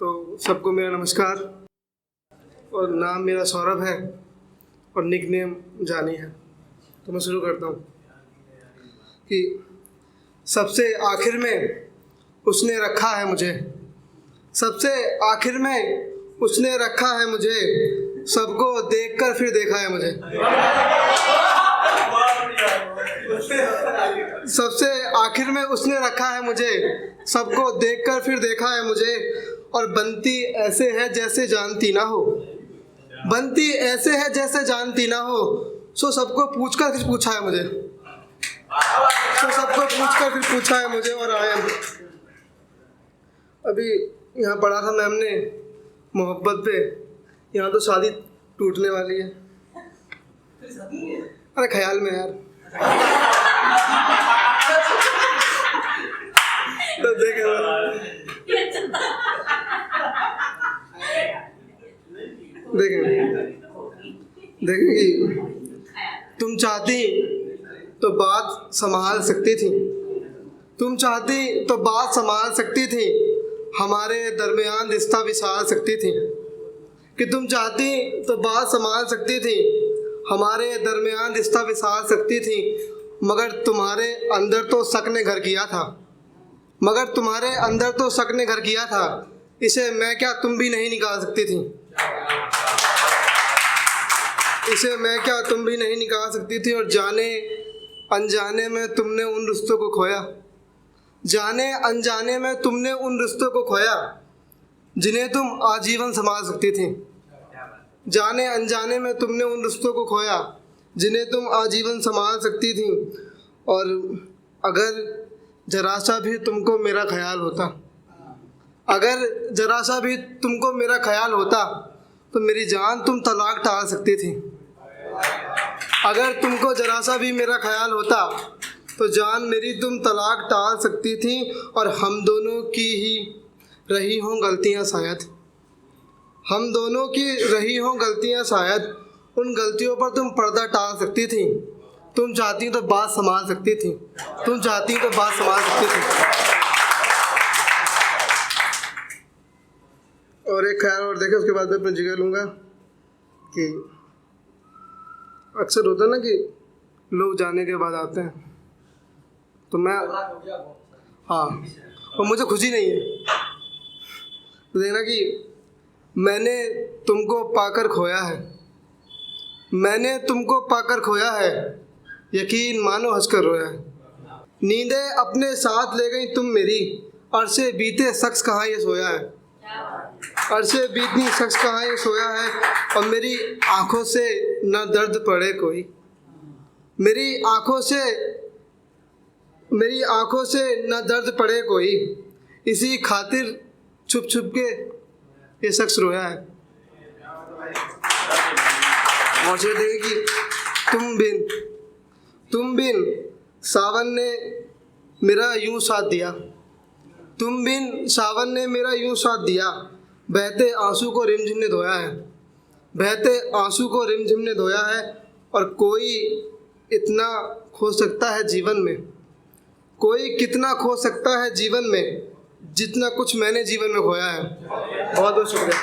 तो सबको मेरा नमस्कार। और नाम मेरा सौरभ है और निकनेम जानी है। तो मैं शुरू करता हूँ कि सबसे आखिर में उसने रखा है मुझे, सबसे आखिर में उसने रखा है मुझे, सबको देखकर फिर देखा है मुझे। सबसे आखिर में उसने रखा है मुझे, सबको देखकर फिर देखा है मुझे। और बनती ऐसे है जैसे जानती ना हो, बनती ऐसे है जैसे जानती ना हो। सो सबको पूछकर फिर पूछा है मुझे, सो सबको पूछकर फिर पूछा है मुझे। और आया अभी यहाँ पढ़ा था मैम ने मोहब्बत पे, यहाँ तो शादी टूटने वाली है। अरे ख्याल में यार। तो देखेंगे तुम चाहती तो बात संभाल सकती थी, तुम चाहती तो बात संभाल सकती थी, हमारे दरमियान रिश्ता विसार सकती थी। कि तुम चाहती तो बात संभाल सकती थी, हमारे दरमियान रिश्ता विसार सकती थी। मगर तुम्हारे अंदर तो शक ने घर किया था, मगर तुम्हारे अंदर तो शक ने घर किया था। इसे मैं क्या तुम भी नहीं निकाल सकती थी, इसे मैं क्या तुम भी नहीं निकाल सकती थी। और जाने अनजाने में तुमने उन रिश्तों को खोया, जाने अनजाने में तुमने उन रिश्तों को खोया जिन्हें तुम आजीवन संभाल सकती थी। जाने अनजाने में तुमने उन रिश्तों को खोया जिन्हें तुम आजीवन संभाल सकती थी। और अगर जरा सा भी तुमको मेरा ख्याल होता, अगर जरा सा भी तुमको मेरा ख्याल होता तो मेरी जान तुम तलाक टाल सकती थी। अगर तुमको जरा सा भी मेरा ख्याल होता तो जान मेरी तुम तलाक टाल सकती थी। और हम दोनों की ही रही हों गलतियां शायद, हम दोनों की रही हों गलतियां शायद, उन गलतियों पर तुम पर्दा टाल सकती थी। तुम चाहती तो बात संभाल सकती थी, तुम चाहती तो बात संभाल सकती थी। और एक ख्याल और देखे, उसके बाद मैं अपना जिक्र लूँगा कि अक्सर होता है ना कि लोग जाने के बाद आते हैं तो मैं, हाँ, और मुझे खुशी नहीं है। तो देखना कि मैंने तुमको पाकर खोया है, मैंने तुमको पाकर खोया है, यकीन मानो हंसकर रोया है। नींदें अपने साथ ले गई तुम मेरी, अरसे बीते शख्स कहाँ ये सोया है, अरसे बीतनी शख्स कहाँ ये सोया है। और मेरी आँखों से न दर्द पड़े कोई, मेरी आँखों से न दर्द पड़े कोई, इसी खातिर छुप छुप के ये शख्स रोया है। और देखे कि तुम बिन सावन ने मेरा यूं साथ दिया, तुम बिन सावन ने मेरा यूं साथ दिया। बहते आंसू को रिमझिम ने धोया है, बहते आंसू को रिमझिम ने धोया है। और कोई इतना खो सकता है जीवन में, कोई कितना खो सकता है जीवन में, जितना कुछ मैंने जीवन में खोया है। बहुत बहुत शुक्रिया।